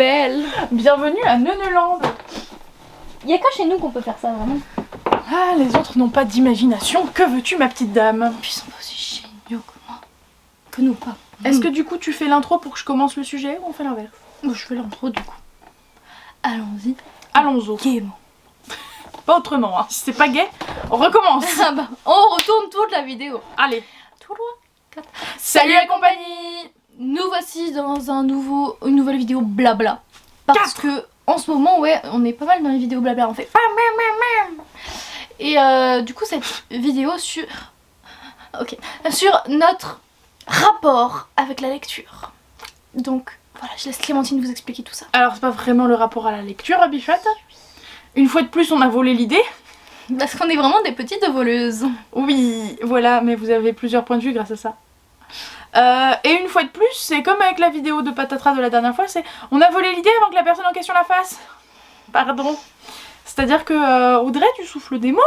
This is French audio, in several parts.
belle. Bienvenue à Neuneland. Y'a que chez nous qu'on peut faire ça, vraiment. Ah, les autres n'ont pas d'imagination. Que veux-tu, ma petite dame? Puis ils sont pas aussi géniaux que moi. Que nous pas. Est-ce que du coup tu fais l'intro pour que je commence le sujet ou on fait l'inverse? Bon, je fais l'intro du coup. Allons-y. Allons-y. Gaiement. Pas autrement, hein. Si c'est pas gay, on recommence. Ah bah, on retourne toute la vidéo. Allez. Tout loin. Salut la compagnie. Nous voici dans une nouvelle vidéo blabla. Parce que en ce moment, ouais, on est pas mal dans les vidéos blabla. On fait. Et du coup, cette vidéo sur notre rapport avec la lecture. Donc voilà, je laisse Clémentine vous expliquer tout ça. Alors c'est pas vraiment le rapport à la lecture, Bichette. Une fois de plus, on a volé l'idée. Parce qu'on est vraiment des petites voleuses. Oui, voilà, mais vous avez plusieurs points de vue grâce à ça. Et une fois de plus, c'est comme avec la vidéo de Patatras de la dernière fois, c'est on a volé l'idée avant que la personne en question la fasse. Pardon. C'est-à-dire que Audrey du Souffle des mots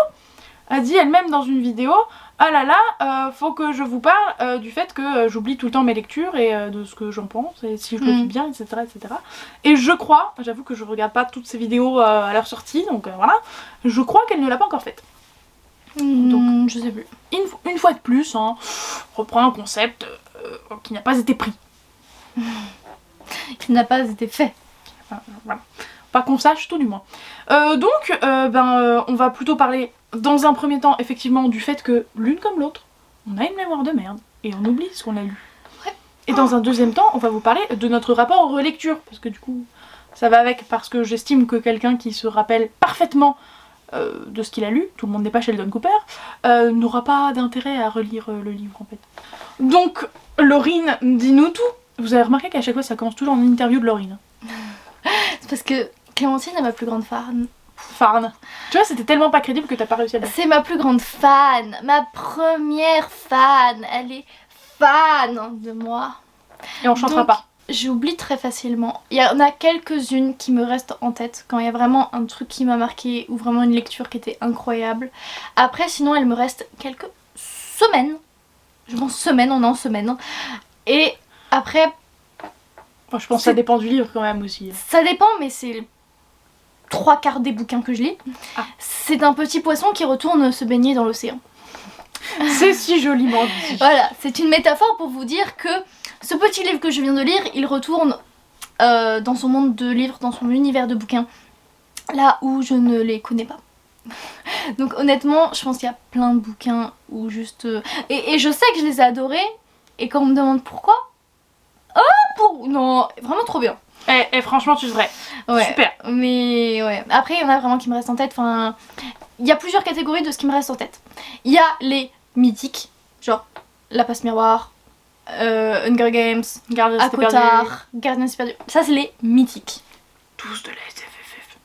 a dit elle-même dans une vidéo: ah là là, faut que je vous parle du fait que j'oublie tout le temps mes lectures et de ce que j'en pense et si je le vis bien, etc., etc. Et je crois, j'avoue que je regarde pas toutes ces vidéos à leur sortie, donc voilà, je crois qu'elle ne l'a pas encore faite. Donc je sais plus. Une fois de plus, hein, reprend un concept qui n'a pas été pris. Qui n'a pas été fait. Voilà. Pas qu'on sache, tout du moins. Donc, on va plutôt parler dans un premier temps, effectivement, du fait que l'une comme l'autre, on a une mémoire de merde et on oublie ce qu'on a lu. Ouais. Et dans un deuxième temps, on va vous parler de notre rapport aux relectures, parce que du coup, ça va avec, parce que j'estime que quelqu'un qui se rappelle parfaitement de ce qu'il a lu, tout le monde n'est pas Sheldon Cooper, n'aura pas d'intérêt à relire le livre en fait. Donc, Laurine, dis-nous tout. Vous avez remarqué qu'à chaque fois ça commence toujours en interview de Laurine. C'est parce que Clémentine est ma plus grande fan. Farn. Tu vois, c'était tellement pas crédible que t'as pas réussi à le dire. C'est ma plus grande fan, ma première fan. Elle est fan de moi. Et on chantera donc, pas. J'oublie très facilement. Il y en a quelques-unes qui me restent en tête quand il y a vraiment un truc qui m'a marqué ou vraiment une lecture qui était incroyable. Après, sinon, il me reste quelques semaines. Je pense semaine, on est en semaine. Et après... Bon, je pense que ça dépend du livre quand même aussi. Ça dépend, mais c'est 3/4 des bouquins que je lis. Ah. C'est un petit poisson qui retourne se baigner dans l'océan. C'est si joliment dit. Voilà, c'est une métaphore pour vous dire que ce petit livre que je viens de lire, il retourne dans son monde de livres, dans son univers de bouquins, là où je ne les connais pas. Donc honnêtement, je pense qu'il y a plein de bouquins où juste... Et je sais que je les ai adorés, et quand on me demande pourquoi... Non, vraiment trop bien. Et franchement, tu devrais. Ouais, super. Mais ouais, après il y en a vraiment qui me restent en tête, enfin... Il y a plusieurs catégories de ce qui me reste en tête. Il y a les mythiques, genre La Passe Miroir, Hunger Games, Acotar, Gardien des Perdus. Ça c'est les mythiques. Tous de la SFFF.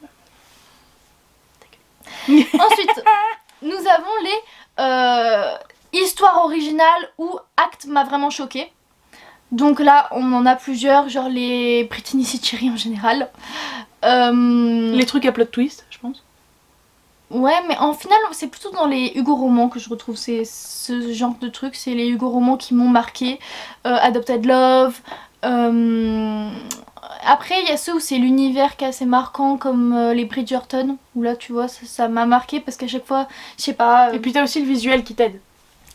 Ensuite, nous avons les histoires originales où acte m'a vraiment choqué. Donc là, on en a plusieurs, genre les Brittany Citchery en général. Les trucs à plot twist, je pense. Ouais, mais en final, c'est plutôt dans les Hugo romans que je retrouve ce genre de trucs. C'est les Hugo romans qui m'ont marqué. Adopted Love. Après, il y a ceux où c'est l'univers qui est assez marquant, comme les Bridgerton. Où là, tu vois, ça m'a marqué parce qu'à chaque fois, je sais pas... Et puis t'as aussi le visuel qui t'aide.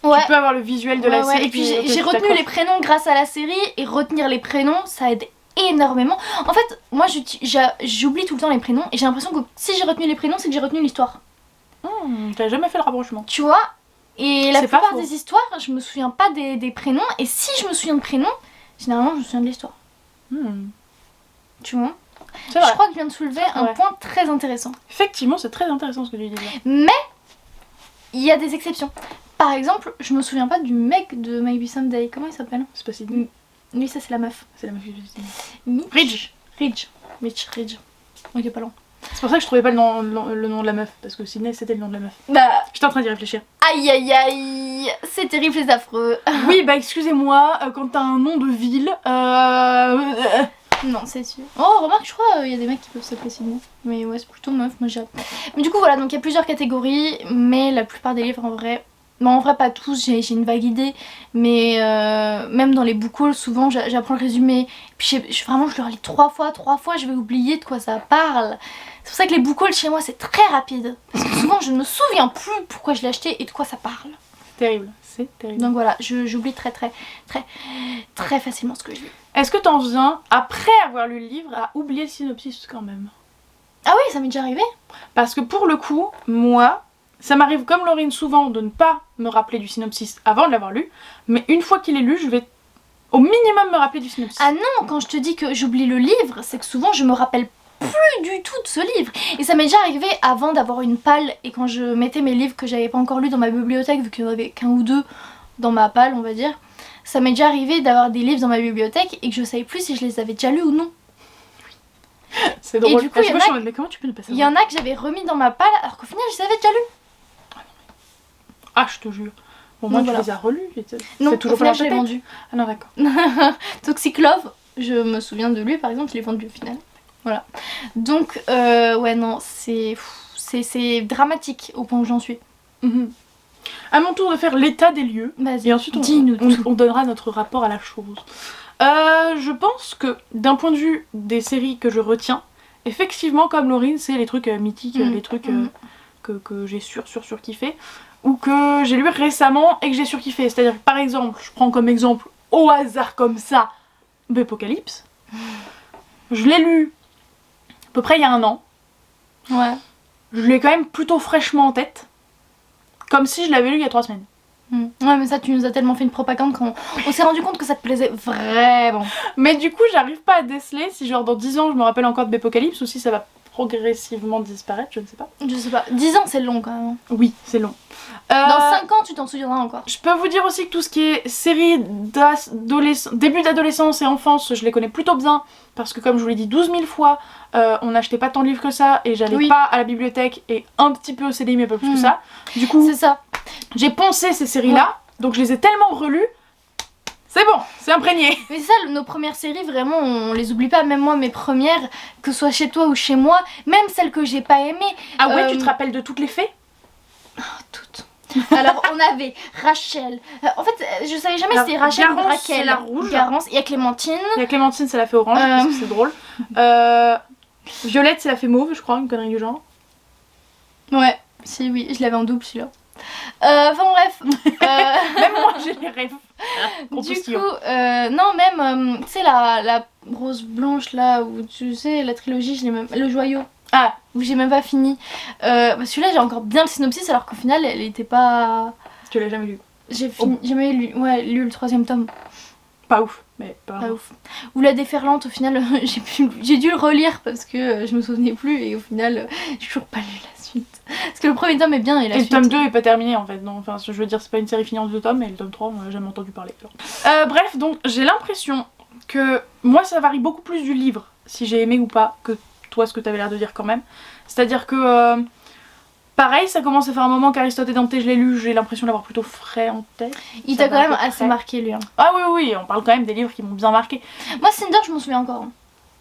Ouais. Tu peux avoir le visuel de la série. Et puis j'ai retenu les prénoms grâce à la série. Et retenir les prénoms, ça aide énormément. En fait, moi j'oublie tout le temps les prénoms. Et j'ai l'impression que si j'ai retenu les prénoms, c'est que j'ai retenu l'histoire. T'as jamais fait le rapprochement. Tu vois. Et la plupart des des histoires, je me souviens pas des prénoms. Et si je me souviens de prénoms, généralement je me souviens de l'histoire. Tu vois. Je crois que je viens de soulever un point très intéressant. Effectivement, c'est très intéressant ce que tu dis là. Mais il y a des exceptions. Par exemple, je me souviens pas du mec de Maybe Someday. Comment il s'appelle? C'est pas Sydney. Lui, ça c'est la meuf. C'est la meuf qui Ridge. Ridge. Ok, pas long. C'est pour ça que je trouvais pas le nom de la meuf. Parce que Sydney c'était le nom de la meuf. Bah. J'étais en train d'y réfléchir. Aïe aïe aïe. C'est terrible, c'est affreux. Oui, bah excusez-moi, quand t'as un nom de ville. Non, c'est sûr. Oh, remarque, je crois il y a des mecs qui peuvent s'appeler Sydney. Mais ouais, c'est plutôt meuf, moi j'ai. Mais du coup, voilà, donc il y a plusieurs catégories. Mais la plupart des livres en vrai, Bon, en vrai, pas tous, j'ai une vague idée, mais même dans les book hauls, souvent j'apprends le résumé. Puis vraiment, je le relis 3 fois, je vais oublier de quoi ça parle. C'est pour ça que les book hauls chez moi, c'est très rapide. Parce que souvent, je ne me souviens plus pourquoi je l'ai acheté et de quoi ça parle. C'est terrible, c'est terrible. Donc voilà, j'oublie très facilement ce que je lis. Est-ce que t'en viens, après avoir lu le livre, à oublier le synopsis quand même? Ah oui, ça m'est déjà arrivé. Parce que pour le coup, moi, ça m'arrive comme Laurine souvent de ne pas me rappeler du synopsis avant de l'avoir lu, mais une fois qu'il est lu, je vais au minimum me rappeler du synopsis. Ah non, quand je te dis que j'oublie le livre, c'est que souvent je me rappelle plus du tout de ce livre. Et ça m'est déjà arrivé avant d'avoir une palle et quand je mettais mes livres que j'avais pas encore lus dans ma bibliothèque, vu qu'il y en avait qu'un ou deux dans ma palle, on va dire. Ça m'est déjà arrivé d'avoir des livres dans ma bibliothèque et que je savais plus si je les avais déjà lus ou non. C'est drôle. Et du coup, mais comment tu peux ne pas savoir? Il y en a que j'avais remis dans ma palle alors qu'au final je les avais déjà lus. Ah, je te jure. Bon, moi, Donc, tu voilà. les as relus. Non, toujours au final pas je l'ai dans ta vendu. Ah non, d'accord. Toxic Love, je me souviens de lui par exemple, je l'ai vendu au final. Voilà. Donc, ouais, non, c'est dramatique au point où j'en suis. À mon tour de faire l'état des lieux. Vas-y, Et ensuite, dis-nous tout. on donnera notre rapport à la chose. Je pense que d'un point de vue des séries que je retiens, effectivement, comme Laurine, c'est les trucs mythiques, les trucs que j'ai surkiffé, ou que j'ai lu récemment et que j'ai surkiffé. C'est-à-dire que par exemple, je prends comme exemple, au hasard comme ça, Bepocalypse. Je l'ai lu à peu près il y a 1 an. Ouais. Je l'ai quand même plutôt fraîchement en tête. Comme si je l'avais lu il y a 3 semaines. Ouais, mais ça, tu nous as tellement fait une propagande qu'on s'est rendu compte que ça te plaisait vraiment. Mais du coup, j'arrive pas à déceler si genre dans 10 ans je me rappelle encore de Bepocalypse ou si ça va progressivement disparaître, je ne sais pas. Je sais pas, 10 ans c'est long quand même. Oui, c'est long. Dans 5 ans, tu t'en souviendras encore. Je peux vous dire aussi que tout ce qui est série début d'adolescence et enfance, je les connais plutôt bien. Parce que comme je vous l'ai dit 12 000 fois, on n'achetait pas tant de livres que ça et j'allais pas à la bibliothèque et un petit peu au CDI mais pas plus que ça. Du coup, c'est ça. J'ai poncé ces séries-là, donc je les ai tellement relues. C'est bon, c'est imprégné. Mais c'est ça, nos premières séries, vraiment, on les oublie pas. Même moi, mes premières, que ce soit chez toi ou chez moi, même celles que j'ai pas aimées. Ah ouais, tu te rappelles de toutes les fées? Toutes. Alors, on avait Rachel. En fait, je savais jamais si c'était Rachel ou Raquel. C'est la rouge. Garance, il y a Clémentine. Il y a Clémentine, c'est la fée orange, parce que c'est drôle. Violette, c'est la fée mauve, je crois, une connerie du genre. Ouais, si, oui, je l'avais en double celui-là. Enfin bref. Même moi, j'ai les rêves. Du coup, non, même, tu sais, la rose blanche là, où tu sais, la trilogie, je l'ai même. Le joyau. Ah, où j'ai même pas fini. Celui-là, j'ai encore bien le synopsis, alors qu'au final, elle était pas. Tu l'as jamais lu? J'ai jamais lu, lu le 3e tome. Pas ouf, mais pas ouf. Ou la déferlante, au final, j'ai dû le relire parce que je me souvenais plus et au final, j'ai toujours pas lu la suite. Parce que le 1er tome est bien et la suite. Le tome 2 est pas terminé en fait, non, enfin je veux dire c'est pas une série finie en 2 tomes, mais le tome 3 on n'a jamais entendu parler. Bref, donc j'ai l'impression que moi ça varie beaucoup plus du livre, si j'ai aimé ou pas, que toi ce que t'avais l'air de dire quand même. C'est-à-dire que pareil, ça commence à faire un moment qu'Aristote et Dante je l'ai lu, j'ai l'impression d'avoir plutôt frais en tête. Il t'a quand même assez marqué lui. Hein. Ah oui, on parle quand même des livres qui m'ont bien marqué. Moi Cinder je m'en souviens encore. Hein.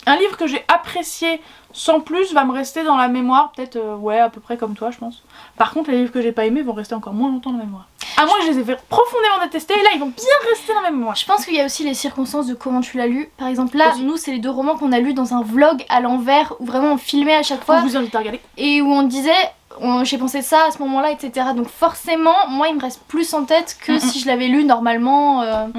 Un livre que j'ai apprécié sans plus va me rester dans la mémoire, peut-être ouais à peu près comme toi je pense. Par contre les livres que j'ai pas aimés vont rester encore moins longtemps dans la mémoire. À moins que je les ai fait profondément détester et là ils vont bien rester dans la mémoire. Je pense qu'il y a aussi les circonstances de comment tu l'as lu. Par exemple là, nous c'est les 2 romans qu'on a lus dans un vlog à l'envers où vraiment on filmait à chaque fois. Je vous invite à regarder. Et où on disait j'ai pensé ça à ce moment-là, etc. Donc forcément, moi il me reste plus en tête que si je l'avais lu normalement.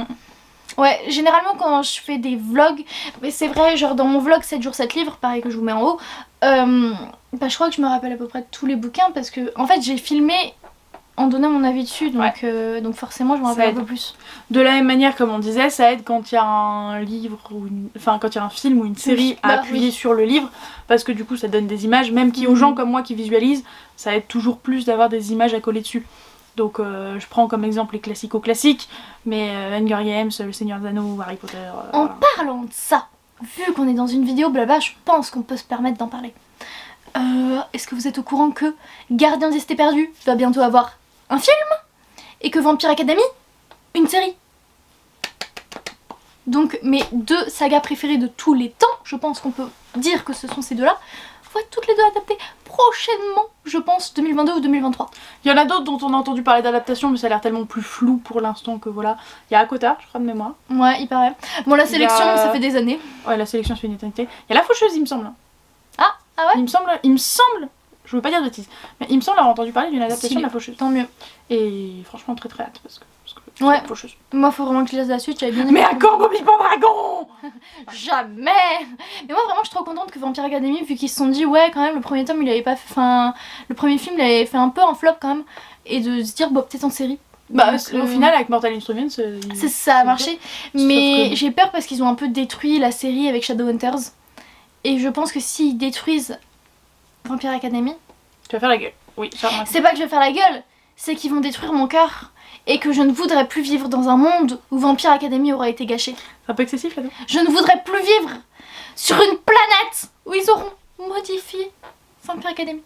Ouais, généralement quand je fais des vlogs, mais c'est vrai, genre dans mon vlog 7 jours 7 livres, pareil que je vous mets en haut, je crois que je me rappelle à peu près de tous les bouquins parce que en fait j'ai filmé en donnant mon avis dessus, donc, donc forcément je me rappelle un peu plus. De la même manière, comme on disait, ça aide quand il y a un livre, enfin quand il y a un film ou une série à appuyer sur le livre, parce que du coup ça donne des images, même aux gens comme moi qui visualisent, ça aide toujours plus d'avoir des images à coller dessus. Donc je prends comme exemple les classiques, mais Hunger Games, Le Seigneur des Anneaux, Harry Potter... En parlant de ça, vu qu'on est dans une vidéo blabla, je pense qu'on peut se permettre d'en parler. Est-ce que vous êtes au courant que Gardiens des Cités Perdues va bientôt avoir un film et que Vampire Academy, une série? Donc mes 2 sagas préférées de tous les temps, je pense qu'on peut dire que ce sont ces 2-là. vont être toutes les deux adaptées prochainement, je pense 2022 ou 2023. Il y en a d'autres dont on a entendu parler d'adaptation, mais ça a l'air tellement plus flou pour l'instant que voilà. Il y a Akota, je crois de mémoire. Ouais, il paraît. Bon, la sélection, ça fait des années. Ouais, la sélection, ça fait une éternité. Il y a La Faucheuse, il me semble. Ah ouais. Il me semble, je veux pas dire de bêtises, mais il me semble avoir entendu parler d'une adaptation de La Faucheuse. Tant mieux. Et franchement, très très hâte parce que ouais. La Faucheuse. Moi, faut vraiment que je lise la suite, j'avais bien aimé. Mais à quand Bobby Pendragon? Jamais. Mais moi, vraiment, je suis trop contente que Vampire Academy, vu qu'ils se sont dit, ouais, quand même, le premier tome, il avait pas fait. Enfin, le premier film, il avait fait un peu un flop quand même. Et de se dire, bon, peut-être en série. Bah, Donc, au final, avec Mortal Instruments, ça a marché. Mais j'ai peur parce qu'ils ont un peu détruit la série avec Shadowhunters. Et je pense que s'ils détruisent Vampire Academy, tu vas faire la gueule. Oui, c'est pas que je vais faire la gueule, c'est qu'ils vont détruire mon cœur. Et que je ne voudrais plus vivre dans un monde où Vampire Academy aura été gâché. C'est un peu excessif là-dedans. Je ne voudrais plus vivre sur une planète où ils auront modifié Vampire Academy.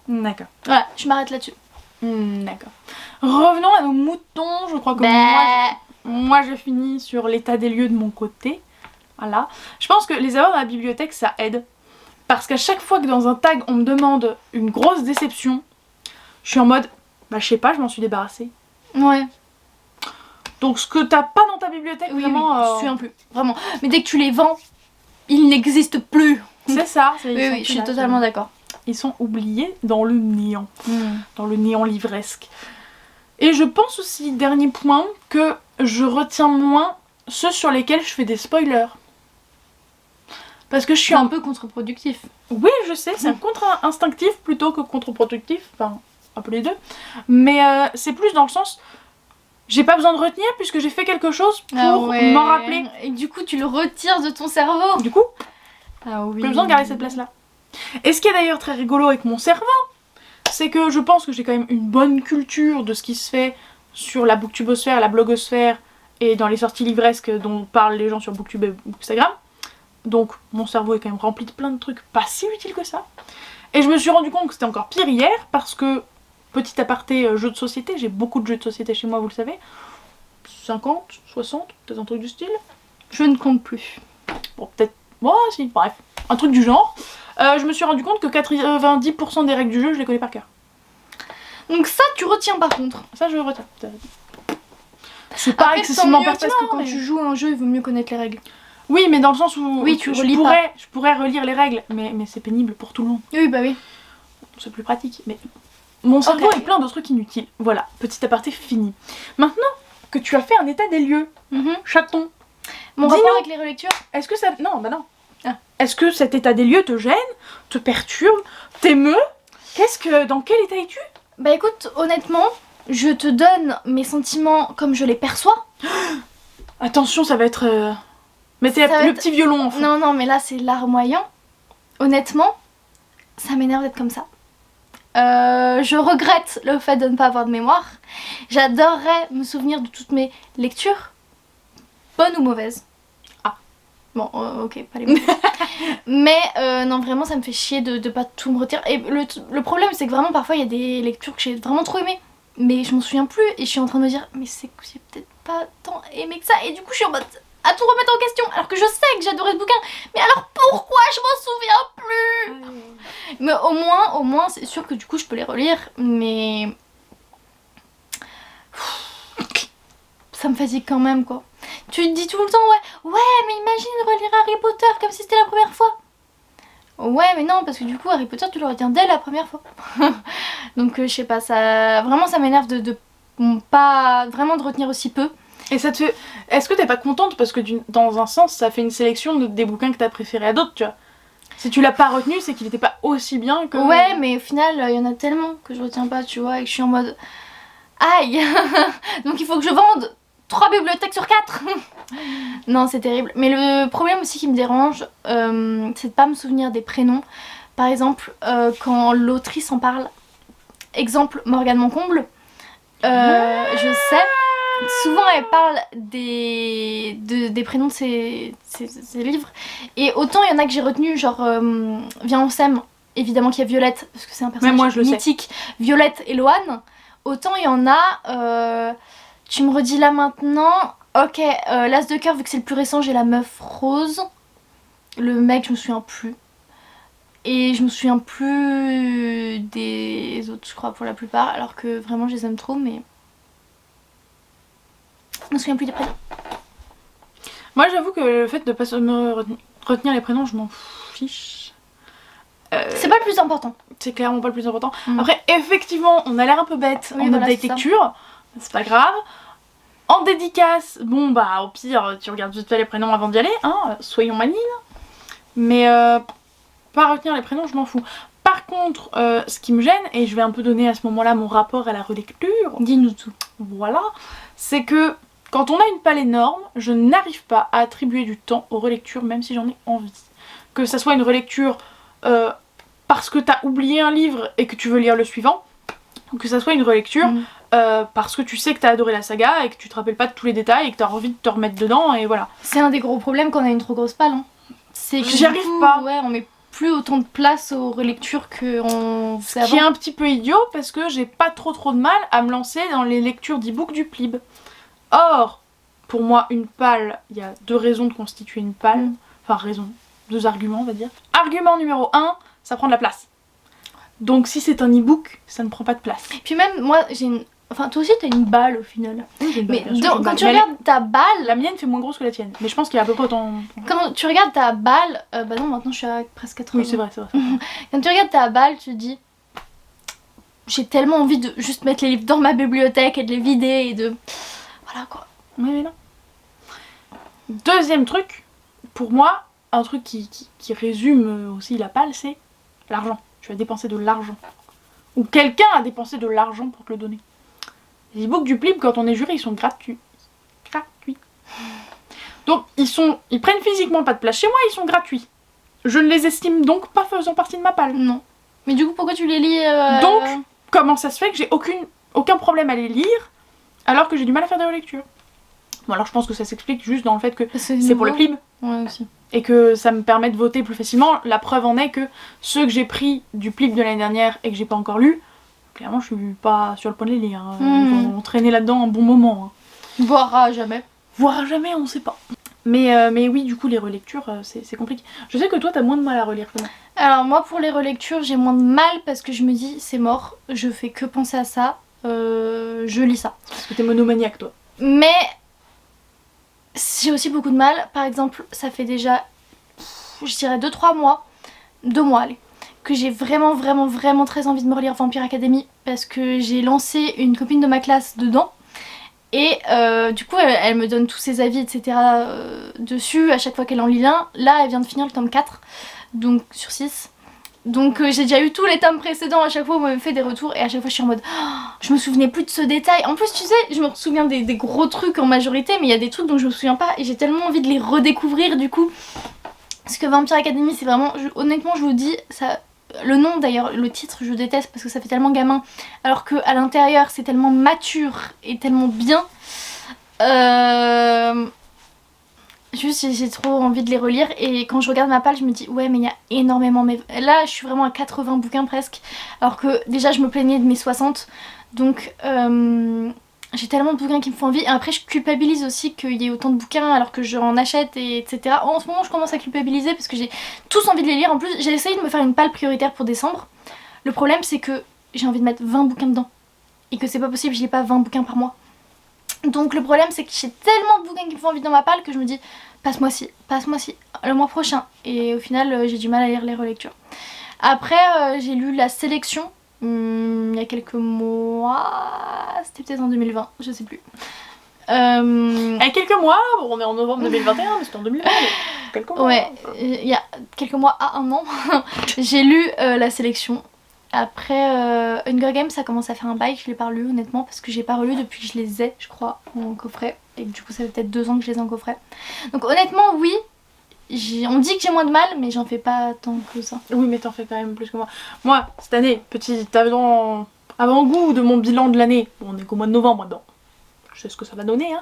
D'accord. Voilà, je m'arrête là-dessus. D'accord. Revenons à nos moutons. Je crois que moi j'ai fini sur l'état des lieux de mon côté. Voilà. Je pense que les avoir dans la bibliothèque, ça aide. Parce qu'à chaque fois que dans un tag on me demande une grosse déception, je suis en mode, bah je sais pas, je m'en suis débarrassée. Ouais. Donc ce que t'as pas dans ta bibliothèque, oui, vraiment... je me souviens plus, vraiment. Mais dès que tu les vends, ils n'existent plus. C'est ça. Oui, je suis totalement d'accord. Ils sont oubliés dans le néant. Dans le néant livresque. Et je pense aussi, dernier point, que je retiens moins ceux sur lesquels je fais des spoilers. Parce que je suis un peu contre-productif. Oui, je sais, c'est un contre-instinctif plutôt que contre-productif. Enfin, un peu les deux. Mais c'est plus dans le sens... J'ai pas besoin de retenir puisque j'ai fait quelque chose pour m'en rappeler. Et du coup, tu le retires de ton cerveau. Du coup, oui. j'ai besoin de garder cette place-là. Et ce qui est d'ailleurs très rigolo avec mon cerveau, c'est que je pense que j'ai quand même une bonne culture de ce qui se fait sur la booktubosphère, la blogosphère et dans les sorties livresques dont parlent les gens sur Booktube et Bookstagram. Donc mon cerveau est quand même rempli de plein de trucs pas si utiles que ça. Et je me suis rendu compte que c'était encore pire hier parce que, petit aparté jeux de société, j'ai beaucoup de jeux de société chez moi, vous le savez. 50, 60, peut-être un truc du style. Je ne compte plus. Bon, peut-être... Bon, si, bref. Un truc du genre. Je me suis rendu compte que 90% des règles du jeu, je les connais par cœur. Donc ça, tu retiens par contre. Ça, je retiens. C'est pas excessivement pertinent. Parce que quand tu joues à un jeu, il vaut mieux connaître les règles. Oui, mais dans le sens où je pourrais relire les règles, mais c'est pénible pour tout le monde. Oui, bah oui. C'est plus pratique, mais... Mon cerveau est plein de trucs inutiles. Voilà, petit aparté fini. Maintenant que tu as fait un état des lieux, chaton, mon rapport avec les relectures, est-ce que ça... Non, bah non. Est-ce que cet état des lieux te gêne, te perturbe, t'émeut? Dans quel état es-tu? Bah écoute, honnêtement, je te donne mes sentiments comme je les perçois. Attention, ça va être... Mettez le petit violon en fond. Non, mais là c'est larmoyant. Honnêtement, ça m'énerve d'être comme ça. Je regrette le fait de ne pas avoir de mémoire. J'adorerais me souvenir de toutes mes lectures, bonnes ou mauvaises. Bon, ok, pas les mauvaises. Mais non, vraiment, ça me fait chier de pas tout me retirer. Et le problème, c'est que vraiment, parfois, il y a des lectures que j'ai vraiment trop aimées. Mais je m'en souviens plus et je suis en train de me dire, mais c'est que j'ai peut-être pas tant aimé que ça. Et du coup, je suis en mode à tout remettre en question. Alors que je sais que j'adorais ce bouquin. Mais alors pourquoi je m'en souviens plus? Mais au moins, c'est sûr que du coup, je peux les relire. Mais ça me fatigue quand même, quoi. Tu te dis tout le temps, ouais, mais imagine relire Harry Potter comme si c'était la première fois. Ouais, mais non, parce que du coup, Harry Potter, tu le retiens dès la première fois. Donc, je sais pas, ça m'énerve de pas vraiment de retenir aussi peu. Et ça te fait... Est-ce que t'es pas contente parce que dans un sens, ça fait une sélection des bouquins que t'as préférés à d'autres, tu vois? Si tu l'as pas retenu, c'est qu'il était pas aussi bien que... Ouais, mais au final, il y en a tellement que je retiens pas, tu vois, et que je suis en mode... Aïe. Donc il faut que je vende 3 bibliothèques sur 4. Non, c'est terrible. Mais le problème aussi qui me dérange, c'est de pas me souvenir des prénoms. Par exemple, quand l'autrice en parle, exemple Morgane Moncomble, je sais, souvent elle parle des prénoms de ses livres. Et autant il y en a que j'ai retenu, genre Viens on s'aime, évidemment qu'il y a Violette, parce que c'est un personnage mythique, Violette et Loane. Autant il y en a, tu me redis là maintenant, ok, l'As de cœur, vu que c'est le plus récent, j'ai la meuf rose. Le mec, je me souviens plus. Et je me souviens plus des autres, je crois, pour la plupart, alors que vraiment je les aime trop, mais je me souviens plus des prénoms. Moi j'avoue que le fait de pas me retenir les prénoms, je m'en fiche. C'est pas le plus important. C'est clairement pas le plus important. Après, effectivement, on a l'air un peu bête en update lecture, c'est pas grave. En dédicace, bon bah au pire, tu regardes vite fait les prénoms avant d'y aller, hein, soyons malines. Mais pas retenir les prénoms, je m'en fous. Par contre, ce qui me gêne, et je vais un peu donner à ce moment-là mon rapport à la relecture, dis-nous tout. Voilà, c'est que quand on a une palle énorme, je n'arrive pas à attribuer du temps aux relectures, même si j'en ai envie. Que ça soit une relecture parce que t'as oublié un livre et que tu veux lire le suivant, ou que ça soit une relecture parce que tu sais que t'as adoré la saga et que tu te rappelles pas de tous les détails et que t'as envie de te remettre dedans, et voilà. C'est un des gros problèmes quand on a une trop grosse palle. Hein. C'est que j'y arrive pas. Ouais, on met plus autant de place aux relectures qu'on faisait avant. Ce qui est un petit peu idiot parce que j'ai pas trop de mal à me lancer dans les lectures d'e-book du Plib. Or, pour moi, une palle, il y a 2 raisons de constituer une palle. Enfin, 2 arguments, on va dire. Argument numéro 1, ça prend de la place. Donc si c'est un e-book, ça ne prend pas de place. Et puis même, moi, j'ai une... Enfin, toi aussi, t'as une balle au final. Oui, j'ai une balle, mais quand tu regardes ta balle... La mienne fait moins grosse que la tienne. Mais je pense qu'il y a à peu près autant... Quand tu regardes ta balle... bah non, maintenant je suis à presque 80. Oui, c'est vrai. Quand tu regardes ta balle, tu te dis... J'ai tellement envie de juste mettre les livres dans ma bibliothèque et de les vider et de... Voilà quoi. Oui, mais non. Deuxième truc, pour moi, un truc qui résume aussi la palle, c'est l'argent. Tu as dépensé de l'argent. Ou quelqu'un a dépensé de l'argent pour te le donner. Les e-books du Plib, quand on est juré, ils sont gratuits. Donc ils prennent physiquement pas de place chez moi, ils sont gratuits. Je ne les estime donc pas faisant partie de ma palle. Non. Mais du coup, pourquoi tu les lis Donc, comment ça se fait que j'ai aucun problème à les lire alors que j'ai du mal à faire des relectures? Bon, alors je pense que ça s'explique juste dans le fait que c'est pour le Plib. Ouais, aussi. Et que ça me permet de voter plus facilement. La preuve en est que ceux que j'ai pris du Plib de l'année dernière et que j'ai pas encore lu, clairement je suis pas sur le point de les lire. Ils vont traîner là-dedans un bon moment. Voire à jamais. Voire à jamais, on sait pas. Mais oui, du coup, les relectures, c'est compliqué. Je sais que toi, t'as moins de mal à relire que moi. Alors moi, pour les relectures, j'ai moins de mal parce que je me dis, c'est mort, je fais que penser à ça, je lis ça. Parce que t'es monomaniaque, toi. Mais j'ai aussi beaucoup de mal. Par exemple, ça fait déjà, je dirais 2-3 mois, 2 mois, allez, que j'ai vraiment très envie de me relire Vampire Academy parce que j'ai lancé une copine de ma classe dedans. Et du coup elle me donne tous ses avis etc dessus à chaque fois qu'elle en lit un. Là elle vient de finir le tome 4 donc sur 6. Donc j'ai déjà eu tous les tomes précédents, à chaque fois on m'avait fait des retours et à chaque fois je suis en mode je me souvenais plus de ce détail. En plus tu sais je me souviens des gros trucs en majorité mais il y a des trucs dont je me souviens pas et j'ai tellement envie de les redécouvrir du coup. Parce que Vampire Academy c'est vraiment, honnêtement je vous dis ça... Le nom d'ailleurs, le titre je déteste parce que ça fait tellement gamin alors qu'à l'intérieur c'est tellement mature et tellement bien. Juste j'ai trop envie de les relire et quand je regarde ma palle je me dis ouais mais il y a énormément, mais là je suis vraiment à 80 bouquins presque alors que déjà je me plaignais de mes 60 donc j'ai tellement de bouquins qui me font envie et après je culpabilise aussi qu'il y ait autant de bouquins alors que j'en achète et etc. En ce moment je commence à culpabiliser parce que j'ai tous envie de les lire. En plus j'ai essayé de me faire une palle prioritaire pour décembre. Le problème c'est que j'ai envie de mettre 20 bouquins dedans et que c'est pas possible, je lis pas 20 bouquins par mois. Donc le problème c'est que j'ai tellement de bouquins qui me font envie dans ma palle que je me dis passe-moi-ci, le mois prochain. Et au final j'ai du mal à lire les relectures. Après j'ai lu la sélection il y a quelques mois, c'était peut-être en 2020, je sais plus. Il y a quelques mois, bon, on est en novembre 2021 mais c'était en 2020. Quelques mois. Ouais, il y a quelques mois à un an, j'ai lu la sélection. Après Hunger Games ça commence à faire un bail que je l'ai pas lu honnêtement parce que j'ai pas relu depuis que je les ai je crois en coffret et du coup ça fait peut-être 2 ans que je les ai en coffret. Donc honnêtement oui, on dit que j'ai moins de mal mais j'en fais pas tant que ça. Oui mais t'en fais quand même plus que moi. Moi cette année, petit avant-goût de mon bilan de l'année, bon, on est qu'au mois de novembre maintenant, je sais ce que ça va donner hein.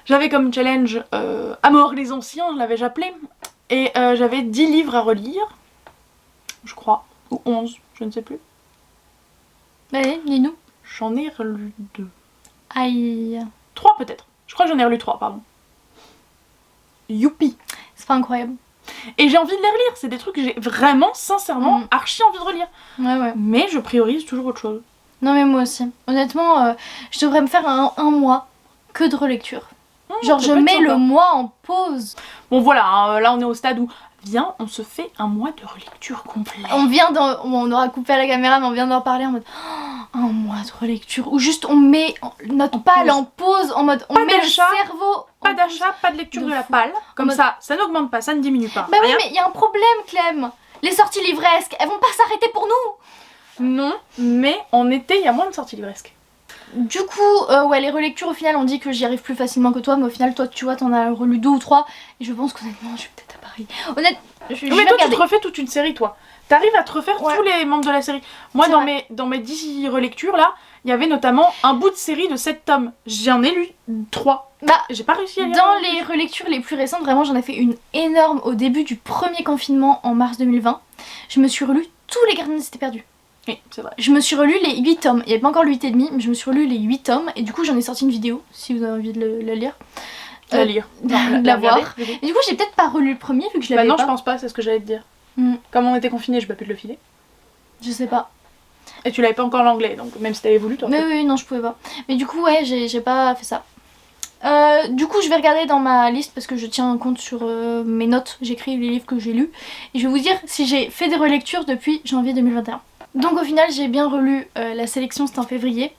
J'avais comme challenge à mort les anciens, je l'avais appelé, et j'avais 10 livres à relire, je crois, ou 11, je ne sais plus. Allez, dis-nous. J'en ai relu 2. Aïe. 3 peut-être. Je crois que j'en ai relu 3, pardon. Youpi. C'est pas incroyable. et j'ai envie de les relire. C'est des trucs que j'ai vraiment, sincèrement, archi envie de relire. Ouais. Mais je priorise toujours autre chose. Non mais moi aussi. Honnêtement, je devrais me faire un mois que de relecture. Genre je mets le mois en pause. Bon voilà, hein, là on est au stade où viens, on se fait un mois de relecture complet. On aura coupé à la caméra mais on vient d'en parler en mode un mois de relecture. Ou juste on met notre palle en pause en mode on met le cerveau. Pas d'achat, pas de lecture de la palle. Comme ça n'augmente pas, ça ne diminue pas. Bah oui mais il y a un problème Clem. Les sorties livresques, elles vont pas s'arrêter pour nous. Non, mais en été il y a moins de sorties livresques. Du coup, ouais, les relectures au final on dit que j'y arrive plus facilement que toi, mais au final toi tu vois t'en as relu 2 ou 3 et je pense qu'honnêtement je suis peut-être à Paris. Mais toi tu te refais toute une série toi. T'arrives à te refaire tous les membres de la série. Moi dans mes 10 relectures là, il y avait notamment un bout de série de 7 tomes. J'en ai lu 3. Bah, j'ai pas réussi à lire. Dans les relectures les plus récentes, vraiment j'en ai fait une énorme au début du premier confinement en mars 2020. Je me suis relu tous les Gardiens des Cités Perdues. Oui, c'est vrai. Je me suis relu les 8 tomes. Il n'y avait pas encore le 8 et demi, mais je me suis relu les 8 tomes. Et du coup, j'en ai sorti une vidéo, si vous avez envie de la lire. Non, la voir. Et du coup, j'ai peut-être pas relu le premier, vu que je l'avais pas. pas. Non, je pense pas, c'est ce que j'allais te dire. Comme on était confinés, j'ai pas pu te le filer. Je sais pas. Et tu l'avais pas encore l'anglais, donc même si t'avais voulu, toi. Mais oui, non, je pouvais pas. Mais du coup, ouais, j'ai pas fait ça. Du coup, je vais regarder dans ma liste parce que je tiens compte sur mes notes. J'écris les livres que j'ai lus. Et je vais vous dire si j'ai fait des relectures depuis janvier 2021. Donc au final j'ai bien relu la sélection, c'était en février.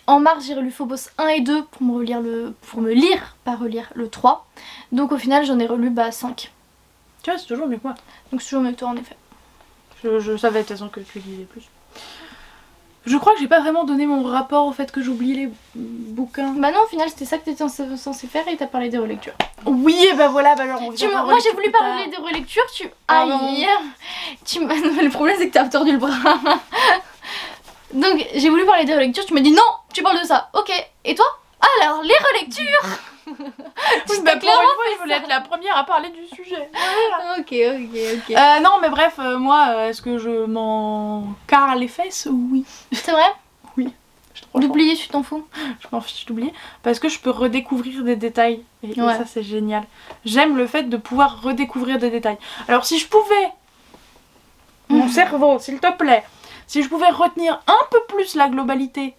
En mars j'ai relu Phobos 1 et 2 pour me lire, pas relire, le 3. Donc au final j'en ai relu 5. Tu vois c'est toujours mieux que moi. Donc c'est toujours mieux que toi en effet. Je savais de toute façon que tu lisais plus. Je crois que j'ai pas vraiment donné mon rapport au fait que j'oublie les bouquins. Bah non au final c'était ça que t'étais censé faire et t'as parlé des relectures. Oui et bah voilà, bah alors on moi j'ai voulu parler des relectures, aïe. Le problème c'est que t'as tordu le bras. Donc j'ai voulu parler des relectures, tu m'as dit non, tu parles de ça. Ok, et toi? Alors les relectures. Oui, bah pour une fois je voulais être la première à parler du sujet. Voilà. Ok. Non mais bref, moi est-ce que je m'en carre les fesses? Oui. C'est vrai? Oui. D'oublier, tu t'en fous? Je m'en fiche d'oublier parce que je peux redécouvrir des détails et ça c'est génial. J'aime le fait de pouvoir redécouvrir des détails. Alors si je pouvais, mon cerveau s'il te plaît, si je pouvais retenir un peu plus la globalité,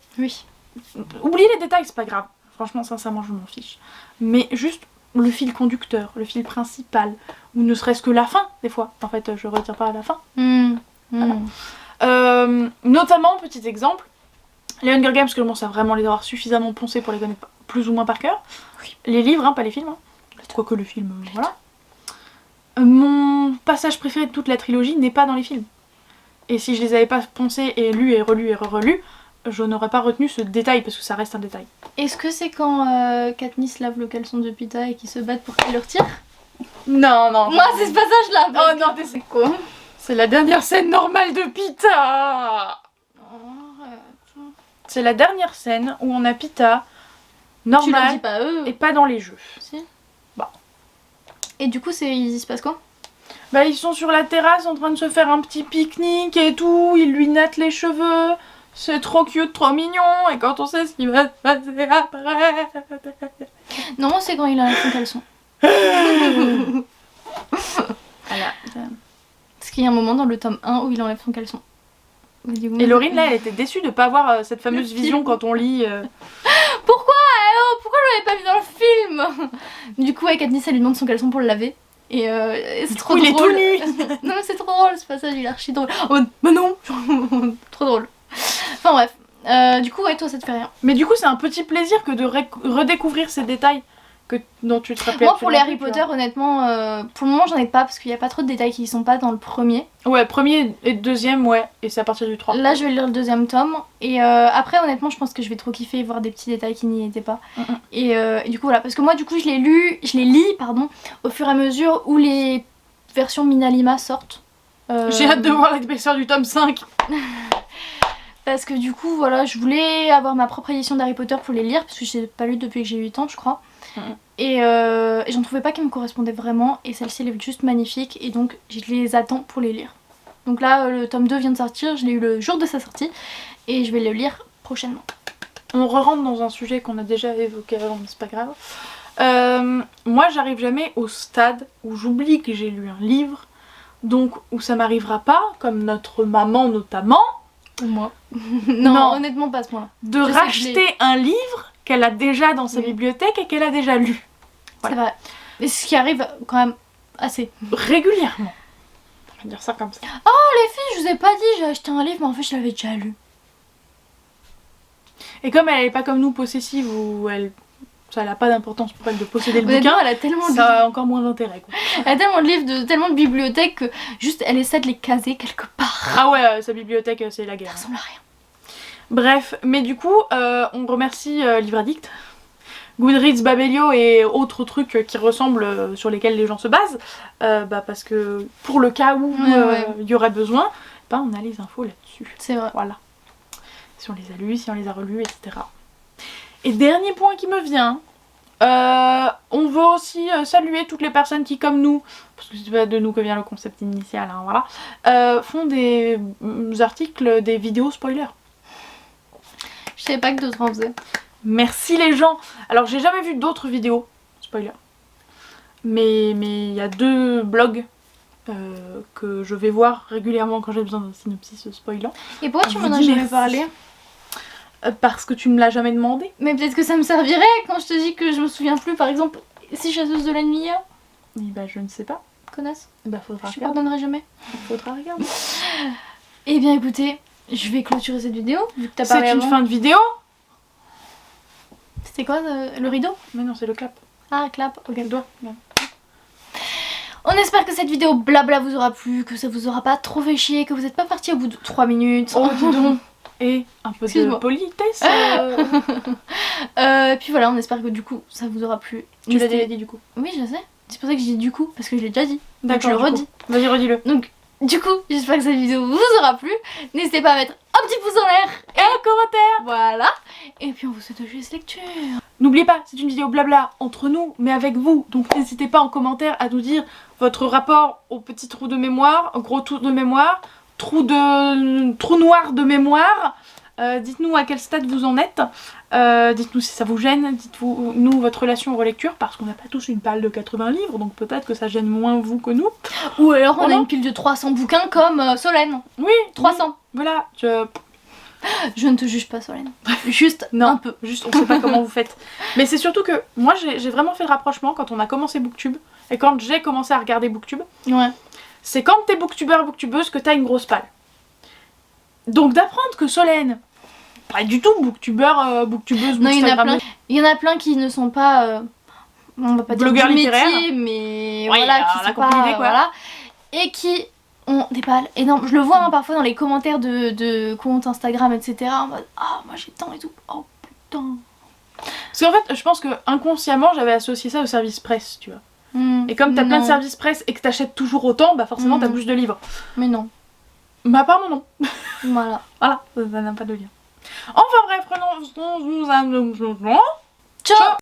oublier les détails c'est pas grave, franchement sincèrement je m'en fiche, mais juste le fil conducteur, le fil principal, ou ne serait-ce que la fin des fois, en fait je retiens pas à la fin. Voilà. Notamment, petit exemple, les Hunger Games, que je commence à vraiment les avoir suffisamment poncés pour les connaître plus ou moins par cœur. Les livres, hein, pas les films. Hein. Quoique le film, voilà. Mon passage préféré de toute la trilogie n'est pas dans les films. Et si je les avais pas poncés et lus et relus et re-relus, je n'aurais pas retenu ce détail parce que ça reste un détail. Est-ce que c'est quand Katniss lave le caleçon de Pita et qu'ils se battent pour qu'il le retire? Non. Moi c'est ce passage là. Oh non, c'est quoi? C'est la dernière scène normale de Pita. C'est la dernière scène où on a Pita normal, tu leur dis pas eux. Et pas dans les jeux. Si. Bah. Et du coup il se passe quoi? Bah ils sont sur la terrasse en train de se faire un petit pique-nique et tout, ils lui nattent les cheveux, c'est trop cute, trop mignon, et quand on sait ce qui va se passer après... Non, moi c'est quand il a son caleçon. Voilà. Parce qu'il y a un moment dans le tome 1 où il enlève son caleçon. Et Laurine là elle était déçue de pas avoir cette fameuse vision quand on lit... Pourquoi je l'avais pas vu dans le film? Du coup Katniss elle lui demande son caleçon pour le laver. Et c'est trop drôle. Il est tout nu. Non mais c'est trop drôle ce passage, il est archi drôle. Oh mais non. Trop drôle. Enfin bref, du coup toi ça te fait rien. Mais du coup c'est un petit plaisir que de redécouvrir ces détails dont tu te rappelles. Moi pour les Harry Potter honnêtement, pour le moment j'en ai pas parce qu'il y a pas trop de détails qui sont pas dans le premier. Ouais, premier et deuxième et c'est à partir du 3. Là je vais lire le deuxième tome et après honnêtement je pense que je vais trop kiffer voir des petits détails qui n'y étaient pas. Et du coup voilà, parce que moi du coup je les lis au fur et à mesure où les versions Minalima sortent. J'ai hâte de voir l'épaisseur du tome 5. Parce que du coup voilà, je voulais avoir ma propre édition d'Harry Potter pour les lire parce que je l'ai pas lu depuis que j'ai 8 ans je crois. Et j'en trouvais pas qui me correspondaient vraiment et celle-ci elle est juste magnifique et donc je les attends pour les lire. Donc là le tome 2 vient de sortir, je l'ai eu le jour de sa sortie et je vais le lire prochainement. On re-rentre dans un sujet qu'on a déjà évoqué avant mais c'est pas grave. Moi j'arrive jamais au stade où j'oublie que j'ai lu un livre, donc où ça m'arrivera pas, comme notre maman notamment, Ou moi. Non, honnêtement pas à ce point-là. de Je sais que racheter un livre qu'elle a déjà dans sa bibliothèque et qu'elle a déjà lu. Voilà. C'est vrai. Et ce qui arrive quand même assez. Régulièrement. On va dire ça comme ça. Les filles, je vous ai pas dit, j'ai acheté un livre, mais en fait je l'avais déjà lu. Et comme elle est pas comme nous possessive, où ça n'a pas d'importance pour elle de posséder le Honnêtement, bouquin, elle a tellement de ça a encore moins d'intérêt quoi. Elle a tellement de livres, tellement de bibliothèques que juste elle essaie de les caser quelque part. Ah ouais, sa bibliothèque c'est la Ça guerre. ressemble à rien. Bref, mais du coup, on remercie Livre Addict, Goodreads, Babelio et autres trucs qui ressemblent sur lesquels les gens se basent, parce que pour le cas où il y aurait besoin, on a les infos là-dessus. C'est vrai. Voilà. Si on les a lus, si on les a relus, etc. Et dernier point qui me vient, on veut aussi saluer toutes les personnes qui, comme nous, parce que c'est pas de nous que vient le concept initial, hein, voilà, font des articles, des vidéos spoilers. Je savais pas que d'autres en faisaient. Merci les gens. Alors j'ai jamais vu d'autres vidéos spoiler, mais il y a 2 blogs que je vais voir régulièrement quand j'ai besoin d'un synopsis spoilant. Et pourquoi tu Je vous m'en as dis jamais merci. parlé? Parce que tu me l'as jamais demandé. Mais peut-être que ça me servirait quand je te dis que je me souviens plus, par exemple, si chasseuse de la nuit, Et je ne sais pas. connasse. Faudra Je te regarder. pardonnerai jamais. Faudra regarder. Eh bien écoutez, je vais clôturer cette vidéo, vu que t'as parlé C'est une avant. fin de vidéo. C'était quoi le rideau? Mais non, c'est le clap. Ah, clap, ok. Le doigt. On espère que cette vidéo blabla vous aura plu, que ça vous aura pas trop fait chier, que vous n'êtes pas parti au bout de 3 minutes. Oh, dis donc. Et un peu de Excuse-moi. politesse. Puis voilà, on espère que du coup ça vous aura plu. Tu l'as N'hésitez- déjà dit du coup. Oui, je sais. C'est pour ça que je dis du coup, parce que je l'ai déjà dit. Donc D'accord. je le du coup. redis. Vas-y, redis-le. Donc, du coup, j'espère que cette vidéo vous aura plu. N'hésitez pas à mettre un petit pouce en l'air. Et un commentaire. Voilà. Et puis on vous souhaite de jouer lecture. N'oubliez pas, c'est une vidéo blabla entre nous, mais avec vous. Donc n'hésitez pas en commentaire à nous dire votre rapport au petit trou de mémoire, au gros trou de mémoire, trou noir de mémoire. Dites-nous à quel stade vous en êtes. Dites-nous si ça vous gêne. Dites-nous votre relation aux relectures, parce qu'on n'a pas tous une palle de 80 livres, donc peut-être que ça gêne moins vous que nous. Ou alors on a Voilà. une pile de 300 bouquins comme Solène. Oui, 300. oui, voilà. Je ne te juge pas, Solène. Juste Non. un peu. Juste, on sait pas comment vous faites. Mais c'est surtout que moi, j'ai vraiment fait le rapprochement quand on a commencé Booktube et quand j'ai commencé à regarder Booktube. Ouais. C'est quand t'es booktubeur, booktubeuse que t'as une grosse palle. Donc d'apprendre que Solène, pas du tout booktubeur, booktubeuse, Non, bookstagrammeuse. il y en a plein qui ne sont pas, on va pas dire Blogueurs du littéraires. métier, mais Oui, voilà, alors, qui la sont compagnie pas, des quoi. voilà, et qui ont des balles énormes. Je le vois parfois dans les commentaires de comptes Instagram, etc. En mode, ah, moi j'ai tant et tout. Oh putain. Parce qu'en fait, je pense que inconsciemment, j'avais associé ça au service presse, tu vois. Et comme t'as plein de Non. services presse et que t'achètes toujours autant, bah forcément t'as plus de livres. Mais non. Mais apparemment non. Voilà. Voilà, ça n'a pas de lien. Enfin bref, prenons... Ciao.